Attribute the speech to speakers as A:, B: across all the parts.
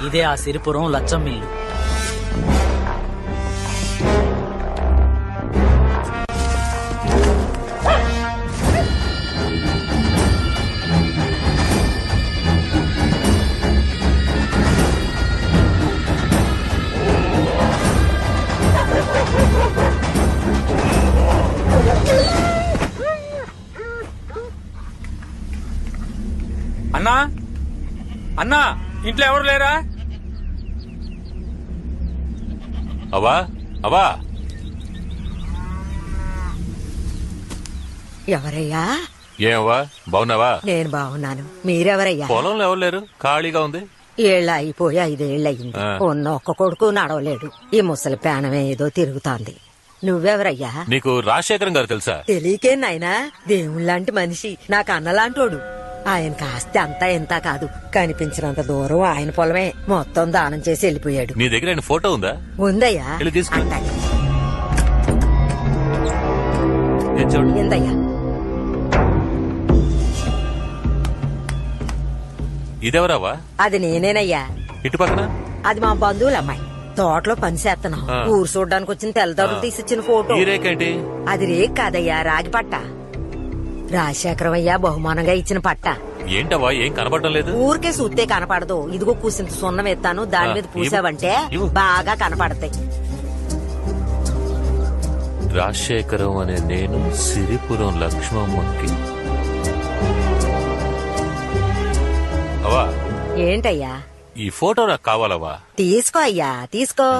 A: ఇదే ఆ సిరిపురం లచ్చం మిల్లు.
B: అన్నా అన్నా, ఇంట్లో ఎవరు లేరా?
C: అవా అవా,
D: ఎవరయ్యా?
C: ఏమవ్వా బాగున్నావా?
D: నేను బాగున్నాను. మీరెవరయ్యా?
C: పొలంలో ఎవరు లేరు, ఖాళీగా ఉంది.
D: ఏళ్ళు అయిపోయి 5 ఏళ్ళయింది. ఉన్న ఒక్క కొడుకు నడవలేడు. ఈ ముసలి పేనమే ఏదో తిరుగుతాంది. నువ్వెవరయ్యా?
C: నీకు రాజశేఖరం గారు తెలుసా?
D: తెలియకే నాయనా, దేవుళ్ళంటి మనిషి, నాకు అన్నలాంటోడు. ఆయన కాస్త అంతా ఎంత కాదు, కనిపించినంత దూరం ఆయన పొలమే. మొత్తం దానం చేసి వెళ్ళిపోయాడు.
C: నీ దగ్గర ఆయన ఫోటో ఉందా?
D: ఉందయ్యా.
C: తీసుకో.
D: ఎందయ్యా?
C: ఇదెవరావా?
D: అది నేనేనయ్యా.
C: ఇటు పక్కన
D: అది మా బంధువుల అమ్మాయి. తోటలో పని చేస్తున్నాం. ఊరు చూడడానికి వచ్చిన తెల్లదొరలు తీసిచ్చిన ఫోటో.
C: ఈ రేకేంటి?
D: అది రేక్ కాదయ్యా, రాగి పట్ట. రాజశేఖరం అయ్యా బహుమానంగా ఇచ్చిన పట్ట.
C: ఏంటవా, ఏం కనబడటం లేదు?
D: ఊరికే చూస్తే కనపడదు. ఇదిగో కూసింత సున్నం ఎత్తాను, దాని మీద పూసావంటే బాగా కనపడతాయి.
C: రాజశేఖరం అనే నేను సిరిపురం లక్ష్మమ్మకి. అవా,
D: ఏంటయ్యా?
C: ఈ ఫోటో నాకు కావాలవా?
D: తీసుకో అయ్యా, తీసుకో.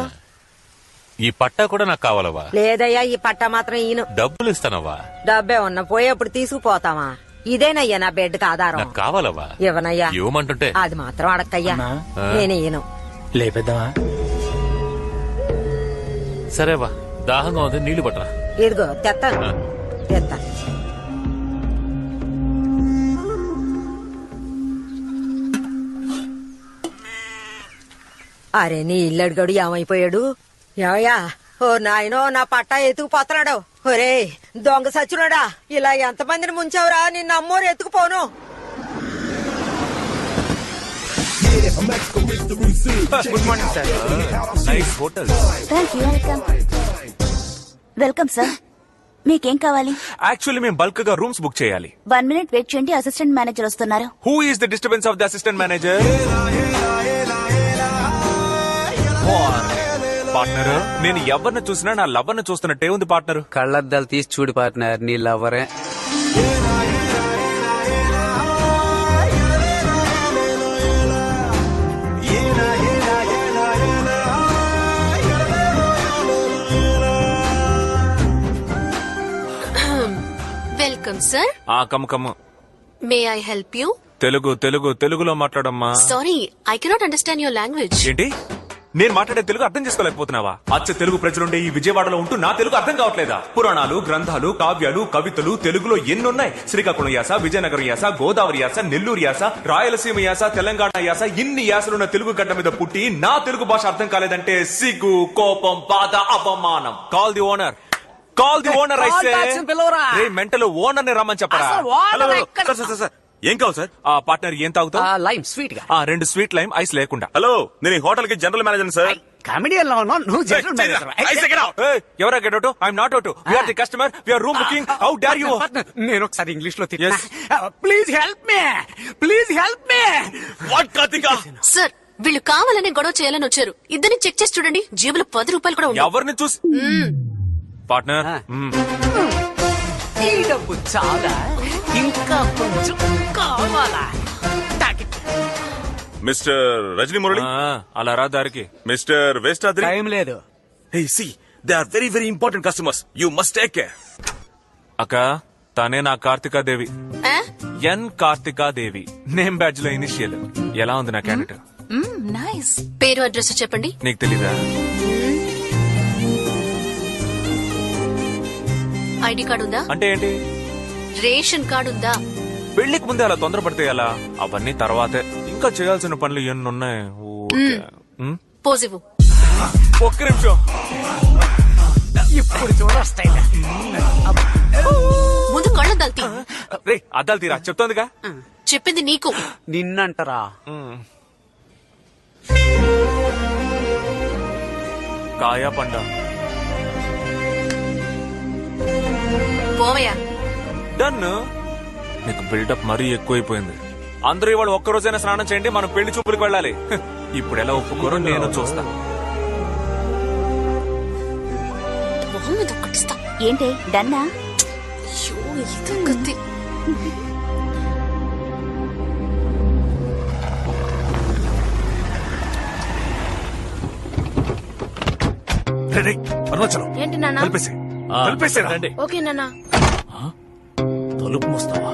C: ఈ పట్టా కూడా నాకు కావాలవా?
D: లేదయ్యా, ఈ పట్ట మాత్రం ఈయన.
C: డబ్బులు ఇస్తానవా?
D: డబ్బే ఉన్నా పోయేప్పుడు తీసుకుపోతావా? ఇదేనయ్యా నా బెడ్కి ఆధారం.
C: నాకు కావాలవా?
D: ఇవ్వనయ్యా.
C: ఇవ్వమంటుంటే
D: అది మాత్రం అడక్కయ్యా, నేను ఈయను.
A: లేపేద్దామా?
C: సరేవా, దాహంగా ఉంది, నీళ్లు పట్టరా.
D: ఇదిగో తెత్తాను, తెత్తాను. అరే, నీ ఇల్లు అడిగాడు ఏమైపోయాడు? ఏమయ్యా? ఓ నాయనో, నా పట్టా ఎత్తుకుపోతున్నాడు. ఒరే దొంగ సచ్చునాడా, ఇలా ఎంతమందిని ముంచావురా? నిన్న అమ్మోరు ఎత్తుకుపోను.
B: Good morning sir. Nice hotel.
E: Welcome sir. మీకేం కావాలి?
B: యాక్చువల్లీ మేము బల్క్ గా రూమ్స్ బుక్ చేయాలి.
E: 1 minute వెయిట్ చేయండి, అసిస్టెంట్ మేనేజర్ వస్తున్నారు.
B: Who is the disturbance of the assistant manager? Partner, నేను ఎవరిని చూసినా నా లవ్వర్ని చూస్తున్నట్టే ఉంది పార్ట్నర్.
F: కళ్ళద్దాలు తీసి చూడు పార్ట్నర్, నీ లవ్వరే.
G: Welcome sir.
B: Come.
G: May I help you?
B: తెలుగులో మాట్లాడమ్మా.
G: Sorry, I cannot understand your language.
B: ఏంటి, నేను మాట్లాడే తెలుగు అర్థం చేసుకోలేకపోతున్నావా? అచ్చ తెలుగు ప్రజలుండే ఈ విజయవాడలో ఉంటూ నా తెలుగు అర్థం కావట్లేదా? పురాణాలు, గ్రంథాలు, కావ్యాలు, కవితలు తెలుగులో ఎన్నున్నాయి. శ్రీకాకుళం యాస, విజయనగరం యాస, గోదావరి యాస, నెల్లూరు యాస, రాయలసీమ యాస, తెలంగాణ యాస, ఇన్ని యాసలున్న తెలుగు గడ్డ మీద పుట్టి నా తెలుగు భాష అర్థం కాలేదంటే సిగ్గు, కోపం, బాధ, అవమానం. Call the owner. Mental owner ని రమ్మని చెప్పరా?
H: ఏం కావాలి సార్?
B: పార్ట్నర్, ఏం తాగుతావు?
F: లైమ్ స్వీట్ గా.
B: 2 స్వీట్ లైమ్, ఐస్ లేకుండా.
H: హలో, నేను ఈ హోటల్ కి జనరల్ మేనేజర్ సార్.
F: కామెడియన్ లో ఉన్నావు, నువ్వు జనరల్ మేనేజర్.
B: ఎవరా get out? I'm not out. We are the customer, we are room booking. How dare you?
F: నేను ఒకసారి ఇంగ్లీష్ లో తిన్నా. Please help me, please help me.
H: What Karthika?
G: Sir, వీళ్ళు కావాలనే గొడవ చేయాలని వచ్చారు. ఇద్దరిని చెక్ చేసి చూడండి, జేబులో 10 రూపాయలు కూడా ఉన్నాయి.
B: ఎవరిని చూసి? పార్ట్నర్,
F: ఈ డబ్బు చాలా, ఇంకా కొంచెం కావాలా?
H: మిస్టర్ రజనీ మురళి,
B: అలా రా దారికి.
H: మిస్టర్ వేస్టాద్రి.
F: టైం లేదు.
H: Hey see, they are very very important customers, you must take care.
B: అక్క, తనే నా Karthikadevi. N Karthikadevi. Name badge లో ఇనిషియల్. ఎలా ఉంది నా క్యాండిడేట్?
G: నైస్. పేరు, అడ్రస్ చెప్పండి.
B: నీకు తెలీదా?
G: ఐడి కార్డు ఉందా?
B: అంటే ఏంటి?
G: రేషన్ కార్డు ఉందా?
B: పెళ్లికి ముందే అలా తొందరపడితే ఎలా? అవన్నీ తర్వాతే. ఇంకా చేయాల్సిన పనులు ఎన్నున్నాయి.
G: పోజివు.
B: ఒక్క నిమిషం.
F: ఇప్పుడు చూడొస్తాయి.
G: ముందు కళ్ళు దల్తి.
B: రే, అద్దాలు తీరా, చెప్తోందిగా.
G: చెప్పింది నీకు.
F: నిన్నంటరా?
B: కాయా పండ
G: పోవయ్యా.
B: డన్. నీకు బిల్డప్ మరీ ఎక్కువైపోయింది. అందరూ ఇవాళ ఒక్కరోజైనా స్నానం చేయండి, మనం పెళ్లి చూపులకు వెళ్ళాలి. ఇప్పుడు ఎలా ఒప్పుకోరో నేను చూస్తా.
G: మొహం మీద ఒక్కటిస్తా.
E: ఏంటే డన్నా?
G: అయ్యో, ఇదొకటి.
H: అరుణాచలం
G: ఏంటి నాన్న?
H: కలిపేసేరా.
C: రండి.
G: ఓకే నాన్న.
C: తలుపు మూస్తావా?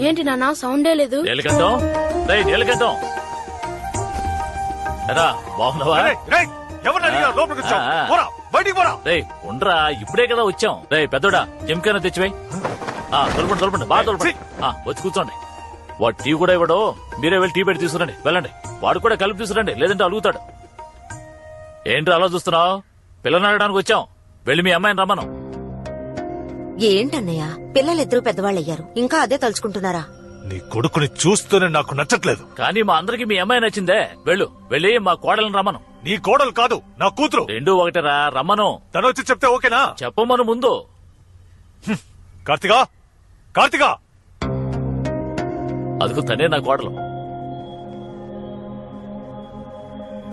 G: ఏంటి నాన్న సౌండే లేదు?
C: నీలకంఠం, రేయ్ నీలకంఠం, ఎరా బాగున్నావా?
H: ఎవరిని అడిగారు లోపలికి వచ్చావు?
C: ఆ.
H: పోరా, బయటికి పోరా.
C: రేయ్ ఉండరా, ఇప్పుడే కదా వచ్చాం. రేయ్ పెద్దోడా, జంకైనా తెచ్చిపోయి. తొలపండి బాగా తొలపండి. వచ్చి కూర్చోండి. వాడు టీ కూడా ఇవ్వడు, మీరే వెళ్ళి టీ పెట్టి తీసుకురండి. వెళ్ళండి. వాడు కూడా కలిపి తీసుకురండి, లేదంటే అలుగుతాడు. ఏంటి అలా చూస్తున్నావు? పిల్లని అడగడానికి వచ్చాం. వెళ్ళి మీ అమ్మాయిని రమ్మను.
D: ఏంటన్నయ్య, పిల్లలిద్దరూ పెద్దవాళ్ళయ్యారు, ఇంకా అదే తలుచుకుంటున్నారా?
I: నీ కొడుకుని చూస్తూనే నాకు నచ్చట్లేదు.
C: కానీ మా అందరికి మీ అమ్మాయి నచ్చిందే. వెళ్ళి మా కోడలను రమ్మను.
I: నీ కోడలు కాదు, నా కూతురు.
C: రెండూ ఒకటేరా, రమ్మను.
I: తను వచ్చి చెప్తే ఓకేనా?
C: చెప్పమను ముందు.
I: కార్తిగా
C: అదుకు తనే నా కోడలు.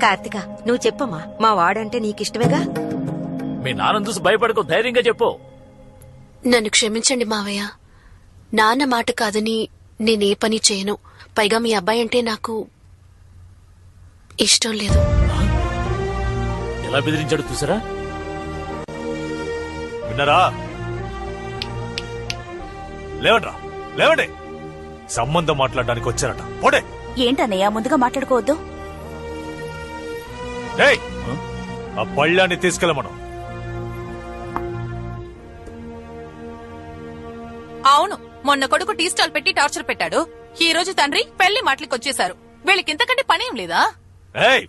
D: కార్తిక, నువ్వు చెప్పమ్మా, మా వాడంటే నీకిష్టమేగా?
C: మీ నాన్న చూసి భయపడకు, ధైర్యంగా చెప్పు.
G: నన్ను క్షమించండి మావయ్య. నాన్న మాట కాదని నేనే పని చేయను. పైగా మీ అబ్బాయి అంటే నాకు ఇష్టం లేదు.
C: ఎలా బెదిరించాడు చూసారా?
I: విన్నారా? లేవండి. సంబంధం మాట్లాడడానికి వచ్చారట. పోడే.
E: ఏంటన్నయ్య ముందుగా మాట్లాడుకోవద్దు?
I: ఏయ్, ఆ పళ్ళాన్ని తీసుకెళ్ళమను.
J: అవును, మొన్న కొడుకు టీ స్టాల్ పెట్టి టార్చర్ పెట్టాడు. ఈ రోజు తండ్రి పెళ్లి మాటలకి వచ్చేశారు. వీళ్ళకి ఇంతకంటే పనేం లేదా?
I: ఏయ్,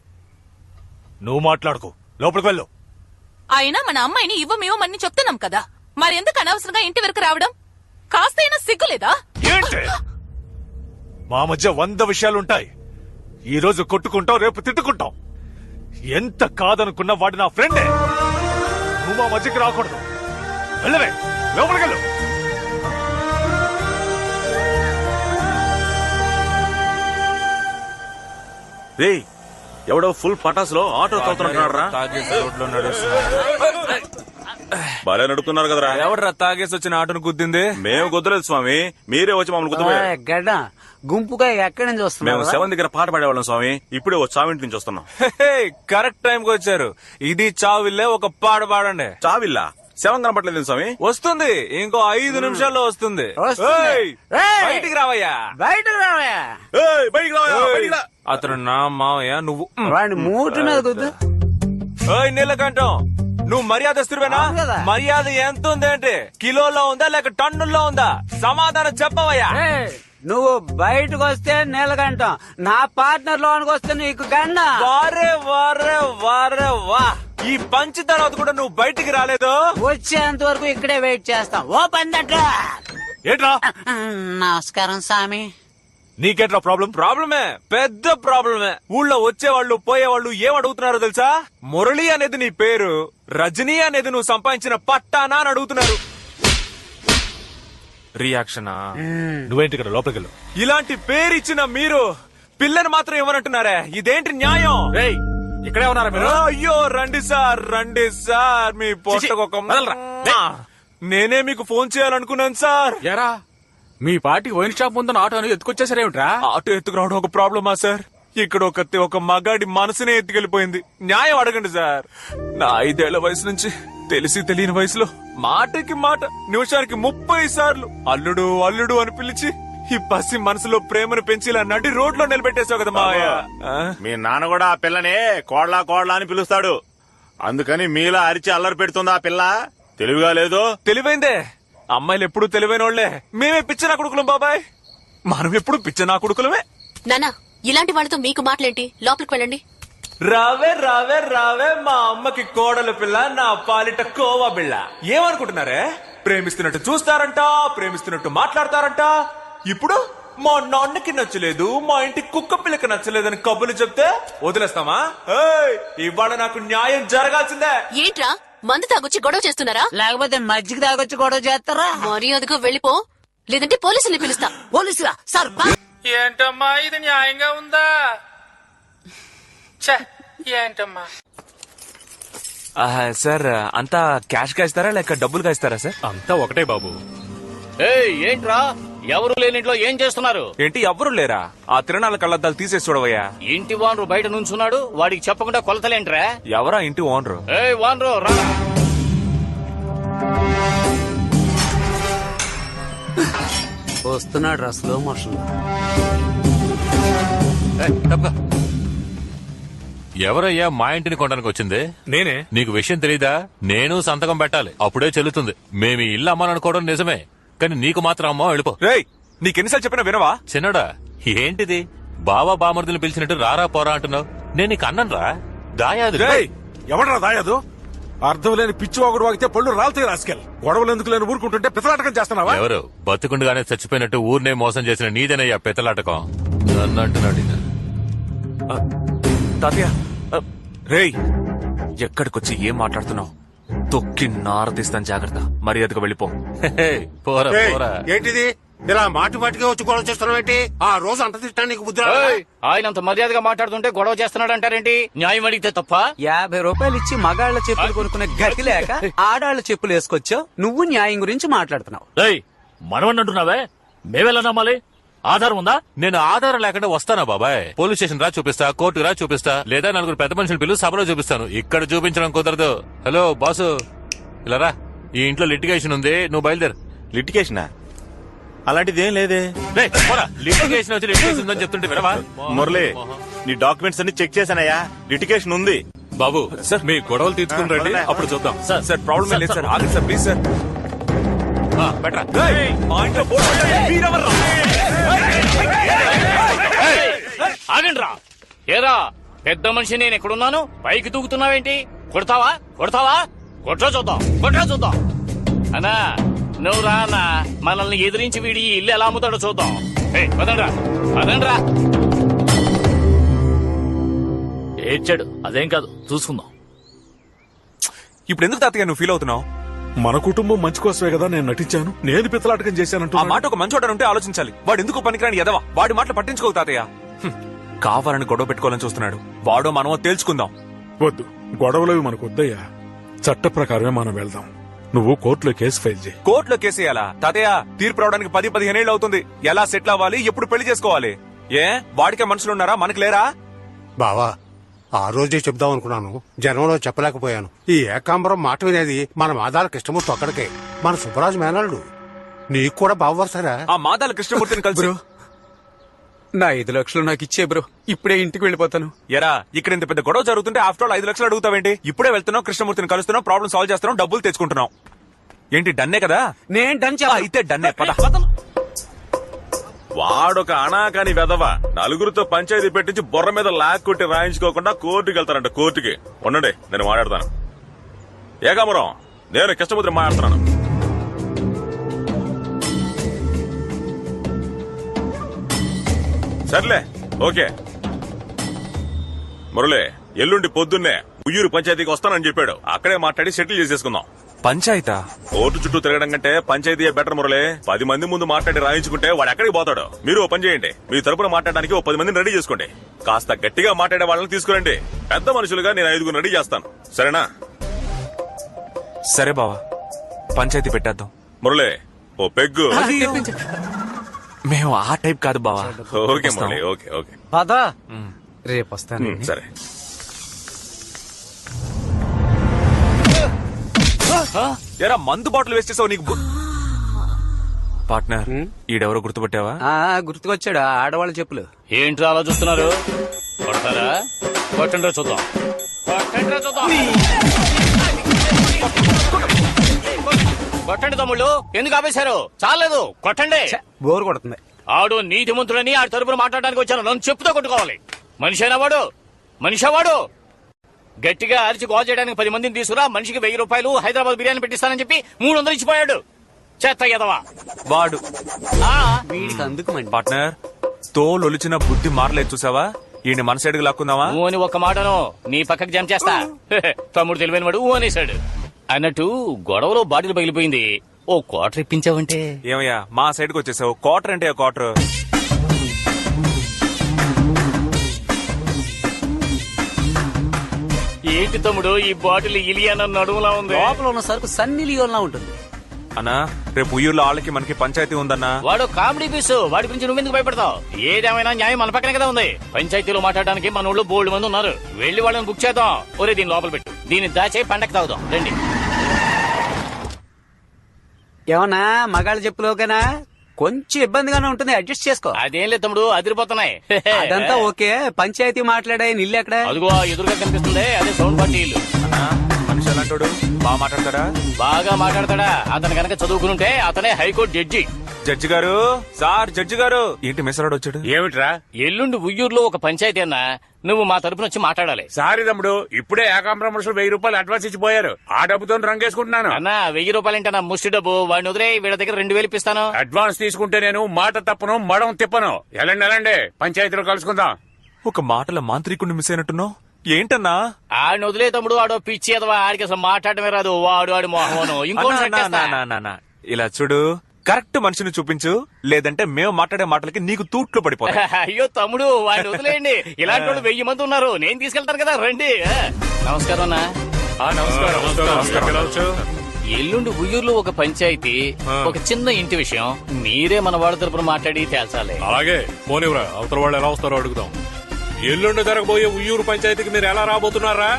I: నువ్వు మాట్లాడుకో, లోపలికి వెళ్ళు.
J: అయినా మన అమ్మాయిని ఇవ్వమేమని చెప్తున్నాం కదా, మరెందుకు అనవసరంగా ఇంటి వరకు రావడం? కాస్తైనా సిగ్గులేదా?
I: ఏంటి? మా మధ్య 100 విషయాలుంటాయి. ఈ రోజు కొట్టుకుంటాం, రేపు తిట్టుకుంటాం. ఎంత కాదనుకున్నా వాడు నా ఫ్రెండే. నువ్వు మా మధ్యకి రాకూడదు. వెళ్ళవే, లోపలికెళ్ళు.
H: రే, ఎవడో ఫుల్ పటాసులో ఆటో తోలుతున్నాడు రా.
B: తాగేసి రోడ్లో నడుస్తున్నాడు.
H: బాగా నడుపుతున్నారు కదరా.
B: ఎవడరా తాగేసి వచ్చిన ఆటోను గుద్దింది?
H: మేము గుద్దలేదు స్వామి, మీరే వచ్చి మమ్మల్ని గుద్దపోయారు.
F: గడ్డ గుంపుగా ఎక్కడి నుంచి
H: మేము
F: వస్తున్నావు?
H: 7 దగ్గర పాట పాడేవాళ్ళం స్వామి, ఇప్పుడే వచ్చి చావింటి నుంచి వస్తున్నాం.
B: కరెక్ట్ టైం కి వచ్చారు. ఇది చావిల్లే, ఒక పాట పాడండి.
H: చావిల్లా 7 కనపట్లేదు స్వామి.
B: వస్తుంది, ఇంకో 5 నిమిషాల్లో వస్తుంది.
F: వస్తుంది.
B: ఏయ్,
F: ఏయ్,
B: బయటికి రావయ్యా.
F: బయటకు రావయ్యా.
H: ఏయ్, బయటికి రావయ్యా, బయటికి రా.
B: అతను నా మావయ్య, నువ్వు
F: వాడిని మూటి మీద కుద్దు.
B: ఓయ్ నీలకంఠం, నువ్వు మర్యాదస్తుడివేనా?
F: అవును కదా.
B: మర్యాద ఎంత ఉందేంటి? కిలోలో ఉందా లేక టన్నుల్లో ఉందా? సమాధానం చెప్పవయ్యా.
F: ఏయ్, నువ్వు బయటకు వస్తే నీలకంఠం, నా పార్ట్నర్ లోనికి వస్తే నీకు గండ.
B: వారే వారే వారే వా, ఈ పంచి తర్వాత కూడా నువ్వు బయటికి రాలేదు.
F: వచ్చేంత వరకు ఇక్కడే వెయిట్ చేస్తాం. ఓ పందట్రా.
I: ఏంట్రా?
F: నమస్కారం స్వామి.
I: నీకేట్రా ప్రాబ్లం?
B: ప్రాబ్లమే, పెద్ద ప్రాబ్లమే. ఊళ్ళో వచ్చేవాళ్ళు పోయేవాళ్ళు ఏం అడుగుతున్నారో తెలుసా? మురళి అనేది నీ పేరు, రజనీ అనేది నువ్వు సంపాదించిన పట్టానా అని అడుగుతున్నారు. రియాక్షనా?
I: నువ్వేంటి ఇక్కడ? లోపలికి వెళ్ళు.
B: ఇలాంటి పేరిచ్చిన మీరు పిల్లని మాత్రం ఇవ్వనంటున్నారే, ఇదేంటి న్యాయం?
F: ఇక్కడే ఉన్నారా మీరు?
B: అయ్యో రండి సార్, మీ పొట్టకొక నేనే మీకు ఫోన్ చేయాలనుకున్నాను సార్.
F: ఎరా, మీ పార్టీ వైన్ షాప్ ముందున్న ఆటోని ఎత్తుకొచ్చేసరేమిట్రా?
B: ఆటో ఎత్తుకురావడం ఒక ప్రాబ్లమా సార్? ఇక్కడ ఒక మగాడి మనసునే ఎత్తుకెళ్లిపోయింది. న్యాయం అడగండి సార్. నా 5 ఏళ్ల వయసు నుంచి తెలిసి తెలియని వయసులో మాటకి మాట, నిమిషానికి 30 సార్లు అల్లుడు అల్లుడు అని పిలిచి ఈ పసి మనసులో ప్రేమను పెంచి ఇలా నడి రోడ్లో నిలబెట్టేశావు కదా మావయ్య.
K: మీ నాన్న కూడా ఆ పిల్లని కోడ్లా కోడ్లా అని పిలుస్తాడు. అందుకని మీలా అరిచి అల్లరి పెడుతుందా ఆ పిల్ల? తెలివిగా లేదు.
B: తెలివైందే. అమ్మాయిలు ఎప్పుడు తెలివైన వాళ్లే. మేమే పిచ్చనా కొడుకులం బాబాయ్, మనం ఎప్పుడు పిచ్చనా కొడుకులమే.
G: నానా, ఇలాంటి వాళ్ళతో మీకు మాటలేంటి? లోపలికి వెళ్ళండి.
B: రావే రావే రావే, మా అమ్మకి కోడల పిల్ల, నా పాలిట కోవా బిళ్ళ. ఏమనుకుంటున్నారే? ప్రేమిస్తున్నట్టు చూస్తారంట, ప్రేమిస్తున్నట్టు మాట్లాడతారంట. ఇప్పుడు మా నాన్నకి నచ్చలేదు, మా ఇంటి కుక్క పిల్లకి నచ్చలేదని కబుర్లు చెప్తే వదిలేస్తామా? ఏయ్, ఇవాళ నాకు న్యాయం జరగాల్సిందే.
G: ఏంట్రా మందు తాగొచ్చి గొడవ చేస్తున్నారా?
F: లేకపోతే మజ్జిగ తాగొచ్చి గొడవ చేస్తారా?
G: మర్యాదగా వెళ్ళిపో, లేదంటే పోలీసుల్ని పిలుస్తా.
F: పోలీసులా? సార్
A: ఏంటమ్మా ఇది న్యాయంగా ఉందా? ఏంటమ్మా
B: సార్ అంతా క్యాష్ గా ఇస్తారా లేక డబ్బులుగా ఇస్తారా సార్?
C: అంతా ఒకటే బాబు. ఏంట్రా ఎవరు లేనింట్లో ఏం చేస్తున్నారు?
B: ఏంటి ఎవ్వరు లేరా? ఆ తిరణాల కళ్ళద్దాలు తీసేసి చూడవయ్యా.
C: ఇంటి వానరు బయట నుంచున్నాడు, వాడికి చెప్పకుండా కొలతలేంట్రా?
B: ఎవరా ఇంటి ఓనరు?
C: వానరు రా.
F: వస్తున్నాడు రా స్లో మోషన్.
L: ఎవరయ్యా మా ఇంటిని కొనడానికి వచ్చింది?
I: నేనే.
L: నీకు విషయం తెలీదా? నేను సంతకం పెట్టాలి, అప్పుడే చెల్లుతుంది. మేము ఈ ఇల్లు అమ్మాలనుకోవడం నిజమే, కానీ నీకు మాత్రం అమ్మా వెళ్ళిపో.
B: రేయ్, నీకెన్నిసార్లు చెప్పినా వినవా?
L: చిన్నడా ఏంటిది బావా బామర్దులు పిలిచినట్టు రారా పోరా అంటున్నావు? నేను నీకు అన్నరా దాయాదు.
I: ఎవడరా దాయాదు? అర్థం లేని పిచ్చి ఒకడు వాగితే పళ్ళు రాలుతాయి రాసుకెళ్ళి. గొడవలు ఎందుకు లేని ఊరుకుంటుంటే పితలాటకం చేస్తున్నావా?
L: ఎవరు బతుకుండగానే చచ్చిపోయినట్టు ఊరినే మోసం చేసిన నీదేనయ్యా పితలాటకం. నన్ను అంటున్నాడు ఈయన.
B: తాతయ్య, రేయ్ ఎక్కడికొచ్చి ఏం మాట్లాడుతున్నావు? తొక్కి నారదీస్తాను, జాగ్రత్త. మర్యాదగా వెళ్ళిపో.
L: పోరా పోరా.
K: ఏంటిది ఇలా మాటి మాటిగా వచ్చి గొడవ చేస్తున్నావేంటి? ఆ రోజు అంత తిట్టాను నీకు బుద్ధి రాలేదా?
C: ఆయన అంత మర్యాదగా మాట్లాడుతుంటే గొడవ చేస్తున్నాడు అంటారేంటి? న్యాయం అడిగితే తప్ప?
F: 50 రూపాయలు ఇచ్చి మగాళ్ల చెప్పులు కొనుక్కునే గతి లేక ఆడాళ్ల చెప్పులు వేసుకొచ్చావు. నువ్వు న్యాయం గురించి మాట్లాడుతున్నావు.
C: మనవన్ అంటున్నావే, మేవెలా నమ్మాలి? ఆధారం ఉందా?
L: నేను ఆధారం లేకుండా వస్తానా బాబాయ్? పోలీస్ స్టేషన్ రా చూపిస్తా, కోర్టు రా చూపిస్తా, లేదా నలుగురు పెద్ద మనుషులు పిలువు సభలో చూపిస్తాను. ఇక్కడ చూపించడం కుదరదు. హలో బాసు, ఇలా రా. ఈ ఇంట్లో లిటిగేషన్ ఉంది, నువ్వు బయలుదేరు.
K: లిటిగేషనా? అలాంటిది ఏం లేదే.
L: లిటిగేషన్ వచ్చి లిటిగేషన్ ఉందని చెప్తుంటే వినవా?
K: మురళి, నీ డాక్యుమెంట్స్ అన్ని చెక్ చేశానయ్యా, లిటిగేషన్ ఉంది.
L: బాబు సార్, మీ గొడవలు తీర్చుకుని రండి, అప్పుడు చూద్దాం.
B: సార్ ప్రాబ్లం లేదు సార్, ఆగండి సార్ ప్లీజ్ సార్.
L: బెటరా
C: ఆగండి రా. ఏరా పెద్ద మనిషి, నేను ఎక్కడున్నాను? పైకి దూకుతున్నావేంటి? కొడతావా? కొడతావా? కొట్రా చూద్దాం, కొట్రా చూద్దాం. అన్నా నువ్వు రా అన్నా, మనల్ని ఎదిరించి వీడి ఇల్లు ఎలా అమ్ముతాడో చూద్దాం. పదండ్రా పదండ్రా. ఏడ్చాడు, అదేం కాదు, చూసుకుందాం.
B: ఇప్పుడు ఎందుకు తాతయ్య నువ్వు ఫీల్ అవుతున్నావు?
I: మన కుటుంబం మంచి కోసమే కదా నేను నటించాను. నేను పితలాటకం చేశానంటూ
B: ఆ మాట ఒక మంచోడని ఉంటే ఆలోచించాలి. వాడు ఎందుకు పనికిరాని ఎదవా? వాడి మాటలు పట్టించుకోవు తాతయ్య. కావాలని గొడవ పెట్టుకోవాలని చూస్తున్నాడు. వాడో మనమో తేల్చుకుందాం.
I: వద్దు, గొడవలవి మనకు వద్దయ్యా. చట్ట ప్రకారమే మనం వెళ్దాం. నువ్వు కోర్టులో కేసు ఫైల్ చేయి.
B: కోర్టులో కేసు వేయాలా? తాతయ్య తీర్పు రావడానికి 10-15 ఏళ్ళు అవుతుంది. ఎలా సెటిల్ అవ్వాలి? ఎప్పుడు పెళ్లి చేసుకోవాలి? ఏ వాడికే మనుషులున్నారా? మనకి లేరా?
M: బావా, ఆ రోజే చెప్దాం అనుకున్నాను, జనంలో చెప్పలేకపోయాను. ఈ ఏకాంబరం మాట వినేది మన మాదాల కృష్ణమూర్తి ఒక్కడికే. మన సుబ్బరాజు మేనల్లుడు. నీకు కూడా బావవరసరా?
B: ఆ మాదాల కృష్ణమూర్తిని కలిసి
F: నా 5 లక్షలు నాకు ఇచ్చే బ్రో, ఇప్పుడే ఇంటికి వెళ్ళిపోతాను.
B: ఎరా, ఇక్కడ ఇంత పెద్ద గొడవ జరుగుతుంటే ఆఫ్టర్ ఆల్ 5 లక్షలు అడుగుతావేంటి? ఇప్పుడే వెళ్తున్నావు, కృష్ణమూర్తిని కలుస్తున్నావు, ప్రాబ్లం సాల్వ్ చేస్తున్నావు, డబ్బులు తెచ్చుకుంటున్నావు. ఏంటి డన్నే కదా?
F: నేను డన్.
B: అయితే డన్నే, పద.
K: వాడొక అనాకాని వెదవ నలుగురితో పంచాయతీ పెట్టించి బొర్ర మీద లాక్కొట్టి రాయించుకోకుండా కోర్టుకి వెళ్తారంట. కోర్టుకి ఉండండి, నేను మాట్లాడతాను. ఏకాంబరం, నేను కృష్ణమూర్తి మాట్లాడుతున్నాను. సర్లే, ఓకే. మురళి, ఎల్లుండి పొద్దున్నే ఉయ్యూరు పంచాయతీకి వస్తానని చెప్పాడు. అక్కడే మాట్లాడి సెటిల్ చేసేసుకుందాం.
B: పంచాయతా?
K: కోర్టు చుట్టూ తిరగడం కంటే పంచాయతీ బెటర్ మురళి. 10 మంది ముందు మాట్లాడి రాయించుకుంటే వాడు ఎక్కడికి పోతాడు? మీరు ఓ పని చేయండి, మీ తరపున మాట్లాడడానికి ఓ 10 మందిని రెడీ చేసుకోండి. కాస్త గట్టిగా మాట్లాడే వాళ్ళని తీసుకురండి. పెద్ద మనుషులుగా నేను 5 రెడీ చేస్తాను, సరేనా?
B: సరే బావా, పంచాయతీ పెట్టేద్దాం.
K: మురళి, ఓ పెగ్గు.
B: మేము ఆ టైప్ కాదు బావా.
K: Okay Murali, okay okay.
F: పదా, రేపు వస్తాను.
K: సరే.
B: ఎరా, మందు బాటిల్ వేస్ట్ చేసావు. నీకు పార్ట్నర్, ఈడెవరో గుర్తుపట్టావా?
F: గుర్తుకొచ్చాడు, ఆడవాళ్ళ చెప్పులు.
C: ఏంట్రా అలా చూస్తున్నారు? కొడతారా? కొట్టండి చూద్దాం, కొట్టండి చూద్దాం. కొట్టండి తమ్ముళ్ళు, ఎందుకు ఆపేశారు? చాలేదు, కొట్టండి.
F: బోరు కొడుతుంది.
C: ఆడు నీతిమంతుడని ఆడి తరపున మాట్లాడడానికి వచ్చాను. నన్ను చెప్పుతో కొట్టుకోవాలి. మనిషైనా వాడు, మనిషా వాడు. గట్టిగా అరిచి గోల్ చేయడానికి 10 మందిని తీసుకురా, మనిషికి 1000 రూపాయలు హైదరాబాద్ బిర్యానీ పెట్టిస్తానని చెప్పి 300 ఇచ్చిపోయాడు. చెత్త ఎదవా.
B: వాడు
F: వీడికి అందుకు మండి.
B: పార్ట్నర్ తోలొలిచిన బుద్ధి మారలేదు చూసావా? ఈయన మన సైడ్కి లాక్కుందామా?
N: ఊ అని ఒక్క మాటను నీ పక్కకి జంప్ చేస్తా. తమ్ముడు తెలివైన వాడు ఊ అనేశాడు. అన్నట్టు గొడవలో బాటిల్ పగిలిపోయింది. ఓ క్వార్టర్ ఇప్పించావంటే.
B: ఏమయ్యా మా సైడ్కి వచ్చేసావు? క్వార్టర్ అంటే క్వార్టర్.
N: ఏంటి తమ్ముడు ఈ బాటిల్ ఇలియాన నడుములా ఉంది?
F: లోపల ఉన్న సరుకు సన్ని లియోన్లా ఉంటుంది.
B: అన్నా రేపు ఉయ్యూరులో వాళ్ళకి మనకి పంచాయతీ ఉందన్నా.
N: వాడు కామెడీ పీసు. వాడి గురించి నువ్వెందుకు భయపడతావు? ఏదేమైనా న్యాయం మన పక్కనే కదా ఉంది. పంచాయతీలో మాట్లాడడానికి మన ఊళ్ళో బోల్డ్ మంది ఉన్నారు. వెళ్లి వాళ్ళని బుక్ చేద్దాం. ఒరే దీని లోపల పెట్టు. దీన్ని దాచే పండగ తాగుదాం రండి.
F: ఏమన్నా మగాళ్ళ చెప్పులోకేనా? కొంచెం ఇబ్బందిగానే ఉంటుంది, అడ్జస్ట్ చేసుకో.
N: అదేం లేదు తమ్ముడు, అదిరిపోతున్నాయి.
F: అదంతా ఓకే. పంచాయతీ మాట్లాడే ఇల్లు ఎక్కడ?
N: అదిగో ఎదురుగా కనిపిస్తుంది, అదే సౌండ్ పార్టీ ఇల్లు.
B: మనిషి ఎలాంటోడు? బాగా మాట్లాడతాడా?
N: బాగా మాట్లాడతాడా? అతను కనుక చదువుకునుంటే అతనే హైకోర్టు జడ్జి.
B: జడ్జి గారు, సార్ జడ్జి గారు. ఏంటి మిసరాడు వచ్చాడు?
N: ఏమిట్రా? ఎల్లుండి ఉయ్యూరులో ఒక పంచాయతీ అన్నా, నువ్వు మా తరపున వచ్చి మాట్లాడాలి.
O: సారీ తమ్ముడు, ఇప్పుడే ఏకాంబరం మనుషులు 1000 రూపాయలు అడ్వాన్స్ ఇచ్చిపోయారు. ఆ డబ్బుతో రంగేసుకుంటున్నాను.
N: అన్నా 1000 రూపాయలంటే ముష్టి డబ్బు. వాడిని వదిలే, వీళ్ళ దగ్గర 2000 ఇప్పిస్తాను.
O: అడ్వాన్స్ తీసుకుంటే నేను మాట తప్పను, మడం తిప్పను. ఎలాండి పంచాయతీలో కలుసుకుందాం.
B: ఒక మాటల మాంత్రికుడిని మిస్ అయినట్టున్నావు. ఏంటన్నా?
N: ఆడిని వదిలే తమ్ముడు, ఆడో పిచ్చి ఎదవా. ఆడికి అసలు మాట్లాడమే రాదు. వాడు మోహను. ఇంకో
B: ఇలా చూడు, కరెక్ట్ మనిషిని చూపించు, లేదంటే మేము మాట్లాడే మాటలకి నీకు తూట్లు పడిపోతాయి.
N: అయ్యో తమ్ముడు, వాడిని వదిలేయండి. ఇలాంటి వాళ్ళు 1000 మంది ఉన్నారు. నేను తీసుకెళ్తాను కదా, రండి. నమస్కారం అన్నా. ఎల్లుండి ఉయ్యూరులో ఒక పంచాయతీ, ఒక చిన్న ఇంటి విషయం. మీరే మన వాళ్ళ తరపున మాట్లాడి తేల్చాలి.
L: అలాగే పోనివరా, అవతల వాళ్ళు ఎలా వస్తారో అడుగుదాం. ఎల్లుండి జరగబోయే ఉయ్యూరు పంచాయతీకి మీరు ఎలా రాబోతున్నారా?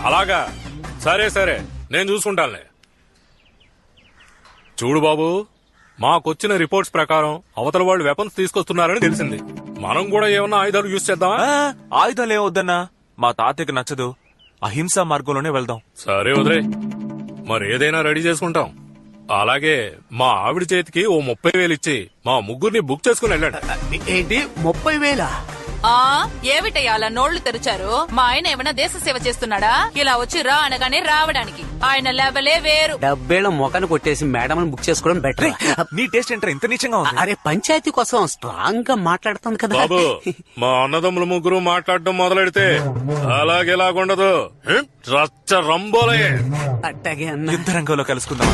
L: అలాగా, సరే నేను చూసుకుంటానులే. చూడు బాబు, మాకొచ్చిన రిపోర్ట్స్ ప్రకారం అవతల వాళ్ళు వెపన్స్ తీసుకొస్తున్నారని తెలిసింది. మనం కూడా ఏమన్నా ఆయుధాలు యూజ్ చేద్దామా?
B: ఆయుధాలు ఏమొద్దన్నా, మా తాతయ్యకి నచ్చదు. అహింసా మార్గంలోనే వెళ్దాం.
L: సరే వదిలే, మరి ఏదైనా రెడీ చేసుకుంటాం. అలాగే మా ఆవిడ చేతికి ఓ 30,000 ఇచ్చి మా ముగ్గురిని బుక్ చేసుకుని వెళ్ళండి.
F: ఏంటి 30,000?
J: ఏమిటయ్యా అలా నోళ్లు తెరిచారు? మా ఆయన ఏమైనా దేశ సేవ చేస్తున్నాడా? ఇలా వచ్చి రా అనగానే రావడానికి ఆయన లెవెలే వేరు.
F: 70,000 మొఖాన్ని కొట్టేసి మేడం బుక్ చేసుకోవడం బెటర్.
B: నీ టేస్ట్ ఏంటో ఇంత నీచంగా ఉంది?
F: అరే పంచాయతీ కోసం స్ట్రాంగ్ గా మాట్లాడుతుంది కదా
L: బాబు. మా అన్నదమ్ములు ముగ్గురు మాట్లాడటం మొదలెడితే అలాగేలాగుండదు. రచ్చ రంబోలయ్యే.
F: అట్టాగే
B: యుద్ధ రంగంలో కలుసుకుందాం.